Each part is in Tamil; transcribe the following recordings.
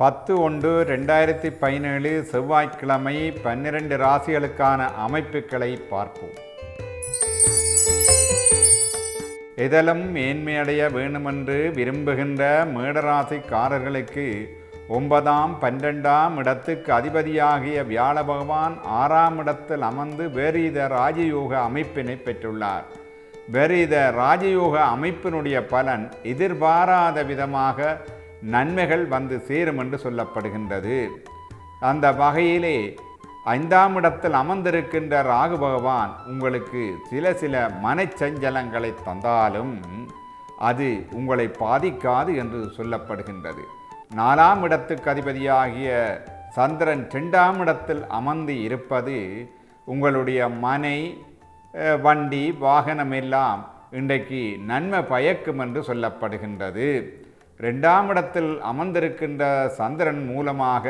10/1/2017 செவ்வாய்க்கிழமை 12 ராசிகளுக்கான அமைப்புகளை பார்ப்போம். எதிலும் மேன்மையடைய வேண்டுமென்று விரும்புகின்ற மேடராசிக்காரர்களுக்கு 9ஆம் 12ஆம் இடத்துக்கு அதிபதியாகிய வியாழ பகவான் 6ஆம் இடத்தில் அமர்ந்து வேரீத ராஜயோக அமைப்பினை பெற்றுள்ளார். வேரீத ராஜயோக அமைப்பினுடைய பலன் எதிர்பாராத விதமாக நன்மைகள் வந்து சேரும் என்று சொல்லப்படுகின்றது. அந்த வகையிலே 5ஆம் இடத்தில் அமர்ந்திருக்கின்ற ராகு பகவான் உங்களுக்கு சில மனச்சஞ்சலங்களை தந்தாலும் அது உங்களை பாதிக்காது என்று சொல்லப்படுகின்றது. 4ஆம் இடத்துக்கு அதிபதியாகிய சந்திரன் 2ஆம் இடத்தில் அமர்ந்து இருப்பது உங்களுடைய மனை, வண்டி, வாகனம் எல்லாம் இன்றைக்கு நன்மை பயக்கும் என்று சொல்லப்படுகின்றது. 2ஆம் இடத்தில் அமர்ந்திருக்கின்ற சந்திரன் மூலமாக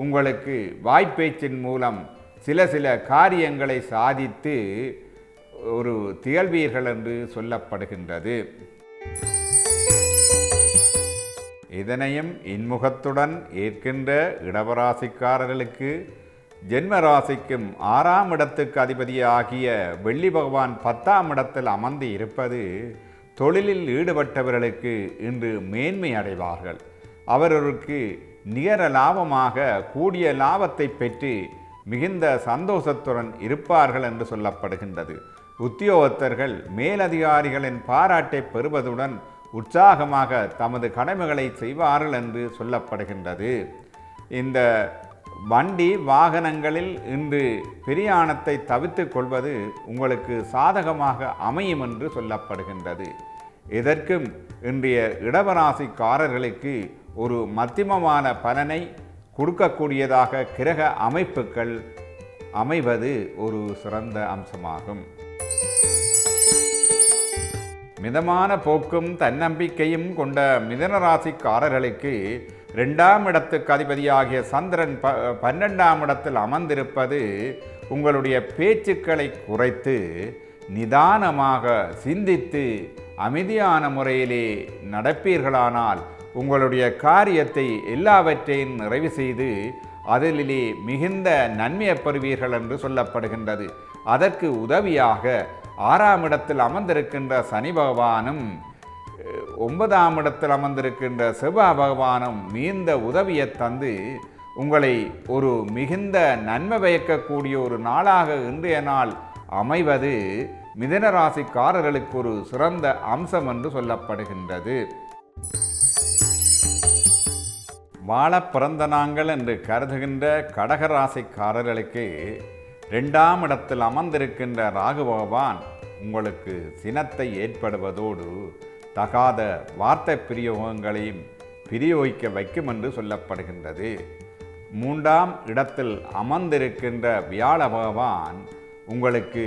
உங்களுக்கு வாய்ப்பேச்சின் மூலம் சில காரியங்களை சாதித்து ஒரு திகழ்வீர்கள் என்று சொல்லப்படுகின்றது. இதனையும் இன்முகத்துடன் ஏற்கின்ற இடவராசிக்காரர்களுக்கு ஜென்ம ராசிக்கும் 6ஆம் இடத்துக்கு அதிபதியாகிய வெள்ளி பகவான் 10ஆம் இடத்தில் அமர்ந்து இருப்பது தொழிலில் ஈடுபட்டவர்களுக்கு இன்று மேன்மை அடைவார்கள். அவர்களுக்கு நிகர லாபமாக கூடிய லாபத்தை பெற்று மிகுந்த சந்தோஷத்துடன் இருப்பார்கள் என்று சொல்லப்படுகின்றது. உத்தியோகத்தர்கள் மேலதிகாரிகளின் பாராட்டை பெறுவதுடன் உற்சாகமாக தமது கடமைகளை செய்வார்கள் என்று சொல்லப்படுகின்றது. இந்த வண்டி வாகனங்களில் இன்று பிரயாணத்தை தவிர்த்து கொள்வது உங்களுக்கு சாதகமாக அமையும் என்று சொல்லப்படுகின்றது. இதற்கும் இன்றைய இடவராசிக்காரர்களுக்கு ஒரு மத்தியமமான பலனை கொடுக்கக்கூடியதாக கிரக அமைப்புகள் அமைவது ஒரு சிறந்த அம்சமாகும். மிதமான போக்கும் தன்னம்பிக்கையும் கொண்ட மிதுன ராசிக்காரர்களுக்கு 2ஆம் இடத்துக்கு அதிபதியாகிய சந்திரன் 12ஆம் இடத்தில் அமர்ந்திருப்பது உங்களுடைய பேச்சுக்களை குறைத்து நிதானமாக சிந்தித்து அமைதியான முறையிலே நடப்பீர்களானால் உங்களுடைய காரியத்தை எல்லாவற்றையும் நிறைவு செய்து அதிலே மிகுந்த நன்மையை பெறுவீர்கள் என்று சொல்லப்படுகின்றது. அதற்கு உதவியாக 6ஆம் இடத்தில் அமர்ந்திருக்கின்ற சனி பகவானும் 9ஆம் இடத்தில் அமர்ந்திருக்கின்ற செவ்வாய் பகவானும் மிகுந்த உதவியை தந்து உங்களை ஒரு மிகுந்த நன்மை பயக்கக்கூடிய ஒரு நாளாக இன்றைய நாள் அமைவது மிதுன ராசிக்காரர்களுக்கு ஒரு சிறந்த அம்சம் என்று சொல்லப்படுகின்றது. வாழ பிறந்த நாங்கள் என்று கருதுகின்ற கடகராசிக்காரர்களுக்கு 2ஆம் இடத்தில் அமர்ந்திருக்கின்ற ராகு பகவான் உங்களுக்கு சினத்தை ஏற்படுவதோடு தகாத வார்த்தை பிரயோகங்களையும் பிரயோகிக்க வைக்கும் என்று சொல்லப்படுகின்றது. 3ஆம் இடத்தில் அமர்ந்திருக்கின்ற வியாழ பகவான் உங்களுக்கு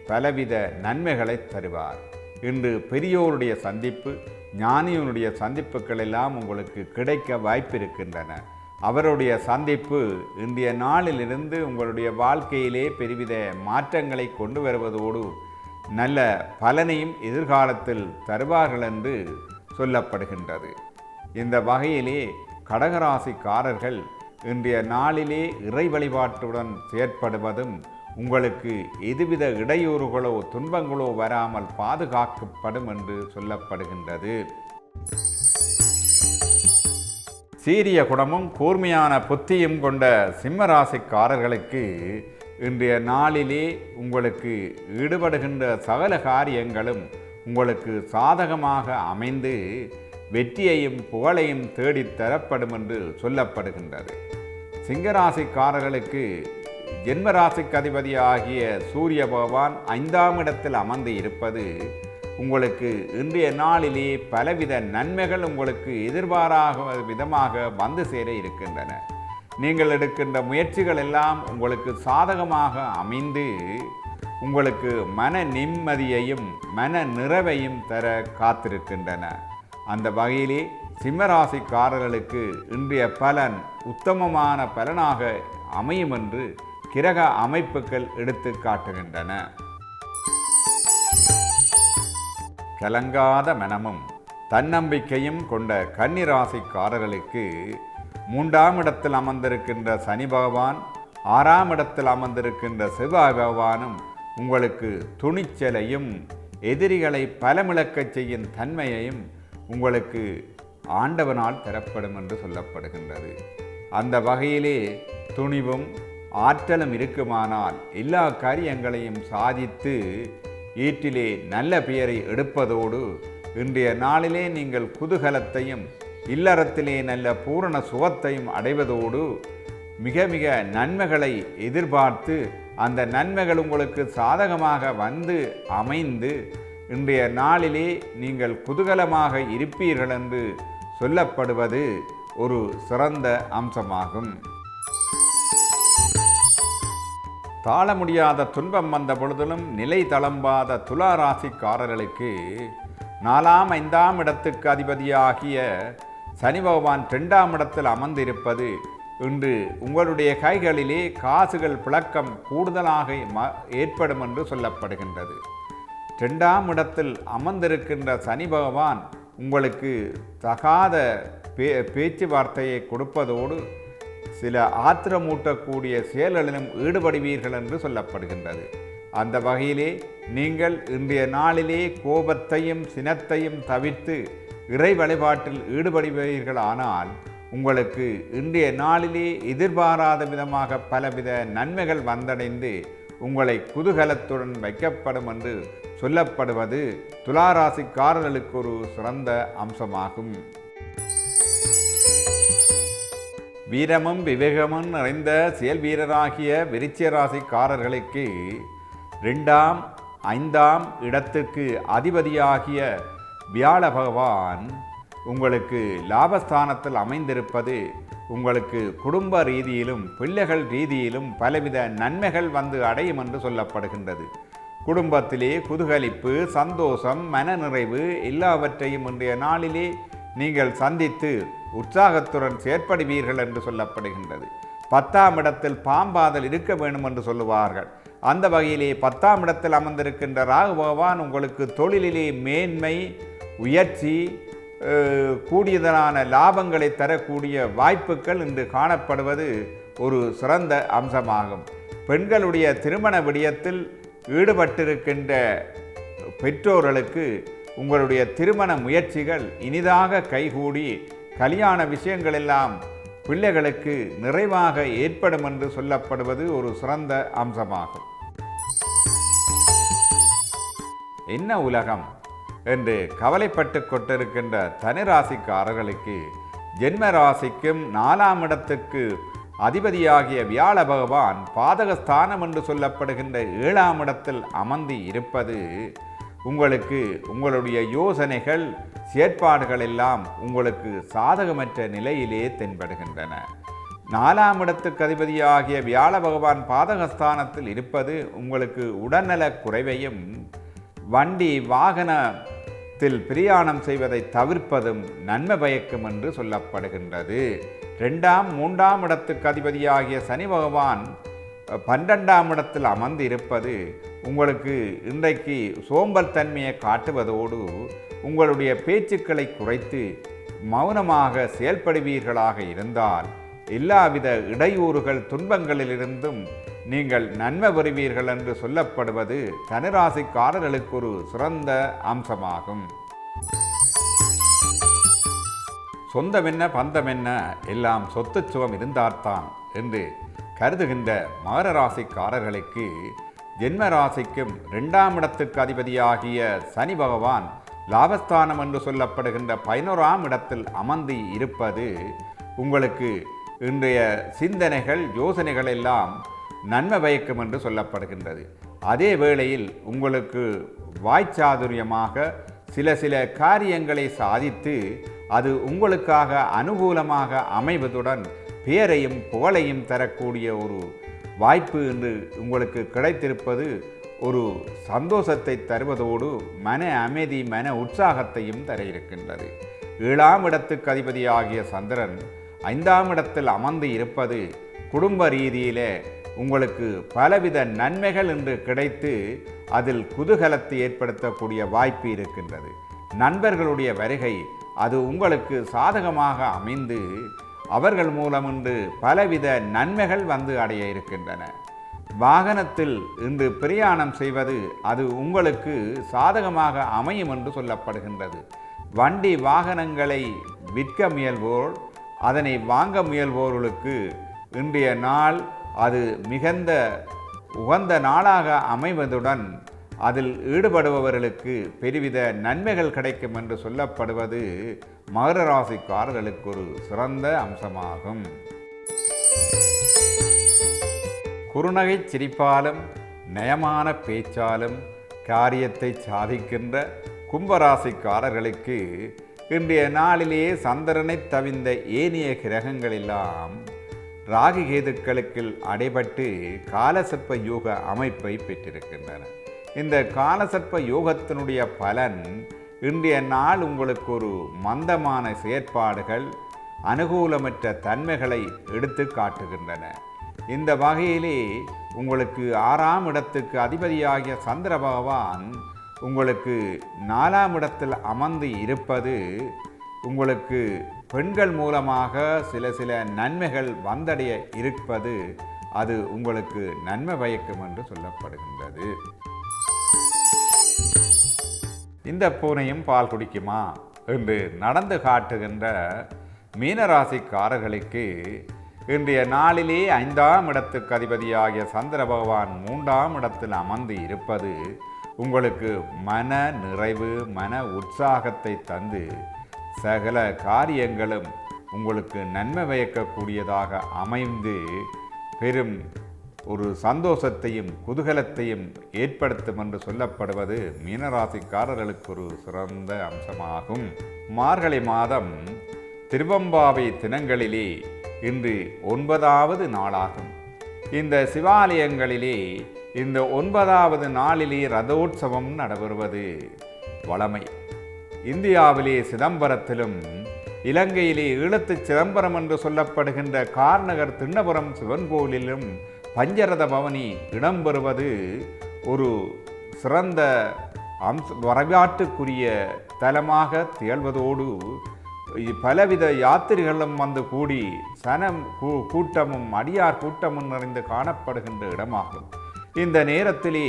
பலவித நன்மைகளை தருவார். இன்று பெரியோருடைய சந்திப்பு, ஞானியனுடைய சந்திப்புகள் எல்லாம் உங்களுக்கு கிடைக்க வாய்ப்பிருக்கின்றன. அவருடைய சந்திப்பு இன்றைய நாளிலிருந்து உங்களுடைய வாழ்க்கையிலே பெருவித மாற்றங்களை கொண்டு வருவதோடு நல்ல பலனையும் எதிர்காலத்தில் தருவார்கள் என்று சொல்லப்படுகின்றது. இந்த வகையிலே கடகராசிக்காரர்கள் இன்றைய நாளிலே இறை வழிபாட்டுடன் செயற்படுவதும் உங்களுக்கு எதுவித இடையூறுகளோ துன்பங்களோ வராமல் பாதுகாக்கப்படும் என்று சொல்லப்படுகின்றது. சீரிய குணமும் கூர்மையான புத்தியும் கொண்ட சிம்மராசிக்காரர்களுக்கு இன்றைய நாளிலே உங்களுக்கு ஈடுபடுகின்ற சகல காரியங்களும் உங்களுக்கு சாதகமாக அமைந்து வெற்றியையும் புகழையும் தேடித் தரப்படும் என்று சொல்லப்படுகின்றது. சிங்கராசிக்காரர்களுக்கு ஜென்மராசிக்கு அதிபதியாகிய சூரிய பகவான் 5ஆம் இடத்தில் அமர்ந்து இருப்பது உங்களுக்கு இன்றைய நாளிலே பலவித நன்மைகள் உங்களுக்கு எதிர்பாராத விதமாக வந்து சேர இருக்கின்றன. நீங்கள் எடுக்கின்ற முயற்சிகள் எல்லாம் உங்களுக்கு சாதகமாக அமைந்து உங்களுக்கு மன நிம்மதியையும் மன நிறைவையும் தர காத்திருக்கின்றன. அந்த வகையிலே சிம்மராசிக்காரர்களுக்கு இன்றைய பலன் உத்தமமான பலனாக அமையும் என்று கிரக அமைப்புகள் எடுத்து காட்டுகின்றன. கலங்காத மனமும் தன்னம்பிக்கையும் கொண்ட கன்னிராசிக்காரர்களுக்கு மூன்றாம் இடத்தில் அமர்ந்திருக்கின்ற சனி பகவான், ஆறாம் இடத்தில் அமர்ந்திருக்கின்ற செவ்வாய் பகவானும் உங்களுக்கு துணிச்சலையும் எதிரிகளை பலமிழக்கச் செய்யும் தன்மையையும் உங்களுக்கு ஆண்டவனால் தரப்படும் என்று சொல்லப்படுகின்றது. அந்த வகையிலே துணிவும் ஆற்றலும் இருக்குமானால் எல்லா காரியங்களையும் சாதித்து ஈட்டிலே நல்ல பெயரை எடுப்பதோடு இன்றைய நாளிலே நீங்கள் குதூகலத்தையும் இல்லறத்திலே நல்ல பூரண சுகத்தையும் அடைவதோடு மிக மிக நன்மைகளை எதிர்பார்த்து அந்த நன்மைகள் உங்களுக்கு சாதகமாக வந்து அமைந்து இன்றைய நாளிலே நீங்கள் குதூகலமாக இருப்பீர்கள் என்று சொல்லப்படுவது ஒரு சிறந்த அம்சமாகும். தாழ முடியாத துன்பம் வந்த பொழுதிலும் நிலை தளம்பாத துலா ராசிக்காரர்களுக்கு 4ஆம் 5ஆம் இடத்துக்கு அதிபதியாகிய சனி பகவான் 2ஆம் இடத்தில் அமர்ந்திருப்பது இன்று உங்களுடைய கைகளிலே காசுகள் புழக்கம் கூடுதலாக ஏற்படும் என்று சொல்லப்படுகின்றது. 2ஆம் இடத்தில் அமர்ந்திருக்கின்ற சனி பகவான் உங்களுக்கு தகாத பேச்சுவார்த்தையை கொடுப்பதோடு சில ஆத்திரமூட்டக்கூடிய செயல்களிலும் ஈடுபடுவீர்கள் என்று சொல்லப்படுகின்றது. அந்த வகையிலே நீங்கள் இன்றைய நாளிலே கோபத்தையும் சினத்தையும் தவிர்த்து இறை வழிபாட்டில் ஈடுபடுவீர்களானால் உங்களுக்கு இன்றைய நாளிலே எதிர்பாராத விதமாக பலவித நன்மைகள் வந்தடைந்து உங்களை குதூகலத்துடன் வைக்கப்படும் என்று சொல்லப்படுவது துளாராசிக்காரர்களுக்கு ஒரு சிறந்த அம்சமாகும். வீரமும் விவேகமும் நிறைந்த செயல் வீரராகிய விருச்சிக ராசிக்காரர்களுக்கு 2ஆம் 5ஆம் இடத்துக்கு அதிபதியாகிய வியாழ பகவான் உங்களுக்கு லாபஸ்தானத்தில் அமைந்திருப்பது உங்களுக்கு குடும்ப ரீதியிலும் பிள்ளைகள் ரீதியிலும் பலவித நன்மைகள் வந்து அடையும் என்று சொல்லப்படுகின்றது. குடும்பத்திலே குதூகலிப்பு, சந்தோஷம், மனநிறைவு எல்லாவற்றையும் இன்றைய நாளிலே நீங்கள் சந்தித்து உற்சாகத்துடன் செயற்படுவீர்கள் என்று சொல்லப்படுகின்றது. 10ஆம் இடத்தில் பாம்பாதல் இருக்க வேண்டும் என்று சொல்லுவார்கள். அந்த வகையிலே 10ஆம் இடத்தில் அமர்ந்திருக்கின்ற ராகு பகவான் உங்களுக்கு தொழிலிலே மேன்மை, உயர்ச்சி, கூடியதான லாபங்களை தரக்கூடிய வாய்ப்புகள் இன்று காணப்படுவது ஒரு சிறந்த அம்சமாகும். பெண்களுடைய திருமண விடயத்தில் ஈடுபட்டிருக்கின்ற பெற்றோர்களுக்கு உங்களுடைய திருமண முயற்சிகள் இனிதாக கைகூடி கல்யாண விஷயங்கள் எல்லாம் பிள்ளைகளுக்கு நிறைவாக ஏற்படும் என்று சொல்லப்படுவது ஒரு சிறந்த அம்சமாகும். என்ன உலகம் என்று கவலைப்பட்டு கொண்டிருக்கின்ற தனிராசிக்காரர்களுக்கு ஜென்ம ராசிக்கும் 4ஆம் இடத்துக்கு அதிபதியாகிய வியாழ பகவான் பாதகஸ்தானம் என்று சொல்லப்படுகின்ற 7ஆம் இடத்தில் அமர்ந்து இருப்பது உங்களுக்கு உங்களுடைய யோசனைகள் செயற்பாடுகள் எல்லாம் உங்களுக்கு சாதகமற்ற நிலையிலே தென்படுகின்றன. 4ஆம் இடத்துக்கு அதிபதியாகிய வியாழ பகவான் பாதகஸ்தானத்தில் இருப்பது உங்களுக்கு உடல்நலக் குறைவையும் வண்டி வாகனத்தில் பிரயாணம் செய்வதை தவிர்ப்பதும் நன்மை பயக்கும் என்று சொல்லப்படுகின்றது. 2ஆம் 3ஆம் இடத்துக்கு அதிபதியாகிய சனி பகவான் 12ஆம் இடத்தில் அமர்ந்து இருப்பது உங்களுக்கு இன்றைக்கு சோம்பல் தன்மையை காட்டுவதோடு உங்களுடைய பேச்சுக்களை குறைத்து மௌனமாக செயல்படுவீர்களாக இருந்தால் எல்லாவித இடையூறுகள் துன்பங்களிலிருந்தும் நீங்கள் நன்மை பெறுவீர்கள் என்று சொல்லப்படுவது தனுராசிக்காரர்களுக்கு ஒரு சிறந்த அம்சமாகும். சொந்தமென்ன பந்தமென்ன எல்லாம் சொத்து சுகம் இருந்தால்தான் என்று கருதுகின்ற மகர ராசிக்காரர்களுக்கு ஜென்ம ராசிக்கும் 2ஆம் இடத்துக்கு அதிபதியாகிய சனி பகவான் லாபஸ்தானம் என்று சொல்லப்படுகின்ற 11ஆம் இடத்தில் அமர்ந்து இருப்பது உங்களுக்கு இன்றைய சிந்தனைகள் யோசனைகள் எல்லாம் நன்மை பயக்கும் என்று சொல்லப்படுகின்றது. அதே வேளையில் உங்களுக்கு வாய்ச்சாதுரியமாக சில காரியங்களை சாதித்து அது உங்களுக்காக அனுகூலமாக அமைவதுடன் பெயரையும் புகழையும் தரக்கூடிய ஒரு வாய்ப்பு என்று உங்களுக்கு கிடைத்திருப்பது ஒரு சந்தோஷத்தை தருவதோடு மன அமைதி, மன உற்சாகத்தையும் தர இருக்கின்றது. 7ஆம் இடத்துக்கு அதிபதியாகிய சந்திரன் 5ஆம் இடத்தில் அமர்ந்து இருப்பது குடும்ப ரீதியிலே உங்களுக்கு பலவித நன்மைகள் என்று கிடைத்து அதில் குதூகலத்தை ஏற்படுத்தக்கூடிய வாய்ப்பு இருக்கின்றது. நண்பர்களுடைய வருகை அது உங்களுக்கு சாதகமாக அமைந்து அவர்கள் மூலம் இன்று பலவித நன்மைகள் வந்து அடைய இருக்கின்றன. வாகனத்தில் இன்று பிரயாணம் செய்வது அது உங்களுக்கு சாதகமாக அமையும் என்று சொல்லப்படுகின்றது. வண்டி வாகனங்களை விற்க முயல்வோர், அதனை வாங்க முயல்வோர்களுக்கு இன்றைய நாள் அது மிகுந்த உகந்த நாளாக அமைவதுடன் அதில் ஈடுபடுபவர்களுக்கு பெருவித நன்மைகள் கிடைக்கும் என்று சொல்லப்படுவது மகர ராசிக்காரர்களுக்கு ஒரு சிறந்த அம்சமாகும். குறுநகை சிரிப்பாலும் நயமான பேச்சாலும் காரியத்தை சாதிக்கின்ற கும்பராசிக்காரர்களுக்கு இன்றைய நாளிலேயே சந்திரனை தவிர்ந்த ஏனைய கிரகங்கள் எல்லாம் ராகு கேதுக்களுக்கு அடைபட்டு காலசர்ப்ப யோக அமைப்பை பெற்றிருக்கின்றன. இந்த காலசர்ப்ப யோகத்தினுடைய பலன் இன்றைய நாள் உங்களுக்கு ஒரு மந்தமான செயற்பாடுகள், அனுகூலமற்ற தன்மைகளை எடுத்து காட்டுகின்றன. இந்த வகையிலே உங்களுக்கு 6ஆம் இடத்துக்கு அதிபதியாகிய சந்திர பகவான் உங்களுக்கு 4ஆம் இடத்தில் அமர்ந்து இருப்பது உங்களுக்கு பெண்கள் மூலமாக சில நன்மைகள் வந்தடைய இருப்பது அது உங்களுக்கு நன்மை பயக்கும் என்று சொல்லப்படுகின்றது. இந்த பூனையும் பால் குடிக்குமா என்று நடந்து காட்டுகின்ற மீனராசிக்காரர்களுக்கு இன்றைய நாளிலே 5ஆம் இடத்துக்கு அதிபதியாகிய சந்திர பகவான் 3ஆம் இடத்தில் அமர்ந்து இருப்பது உங்களுக்கு மன நிறைவு, மன உற்சாகத்தை தந்து சகல காரியங்களும் உங்களுக்கு நன்மை பயக்கக்கூடியதாக அமைந்து பெரும் ஒரு சந்தோஷத்தையும் குதூகலத்தையும் ஏற்படுத்தும் என்று சொல்லப்படுவது மீனராசிக்காரர்களுக்கு ஒரு சிறந்த அம்சமாகும். மார்கழி மாதம் திருவம்பாவை தினங்களிலே இன்று 9வது நாளாகும். இந்த சிவாலயங்களிலே இந்த 9வது நாளிலே ரதோற்சவம் நடைபெறுவது வழமை. இந்தியாவிலே சிதம்பரத்திலும், இலங்கையிலே ஈழத்து சிதம்பரம் என்று சொல்லப்படுகின்ற கார்நகர் திண்ணபுரம் சிவன் கோயிலிலும் பஞ்சரத பவனி இடம்பெறுவது ஒரு சிறந்த வரலாற்றுக்குரிய தலமாக திகழ்வதோடு பலவித யாத்திரைகளும் வந்து கூடி கூட்டமும் அடியார் கூட்டமும் நிறைந்து காணப்படுகின்ற இடமாகும். இந்த நேரத்திலே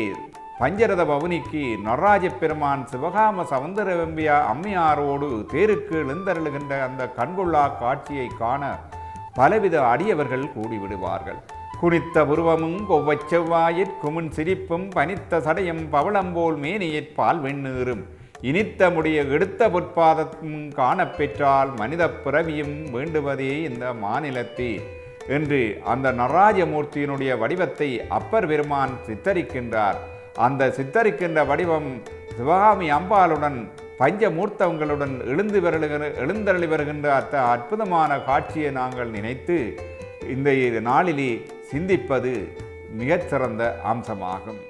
பஞ்சரத பவனிக்கு நடராஜ பெருமான் சிவகாம சவுந்தரவம்பியா அம்மையாரோடு தேருக்கு எழுந்தருளுகின்ற அந்த கண்கொள்ளா காட்சியை காண பலவித அடியவர்கள் கூடிவிடுவார்கள். குனித்த உருவமும் கொவ்வச் செவ்வாயிற் குமுன் சிரிப்பும் பனித்த சடையும் பவளம்போல் மேனியற் பால் வெண்ணீரும் இனித்த முடிய எடுத்த பொற்பாதமும் காணப்பெற்றால் மனித பிறவியும் வேண்டுவதே இந்த மாநிலத்தே என்று அந்த நடராஜமூர்த்தியினுடைய வடிவத்தை அப்பர் பெருமான் சித்தரிக்கின்றார். அந்த சித்தரிக்கின்ற வடிவம் சிவகாமி அம்பாளுடன் பஞ்சமூர்த்தங்களுடன் எழுந்தருளி வருகின்ற அற்புதமான காட்சியை நாங்கள் நினைத்து இந்த நாளிலே சிந்திப்பது மிகச்சிறந்த அம்சமாகும்.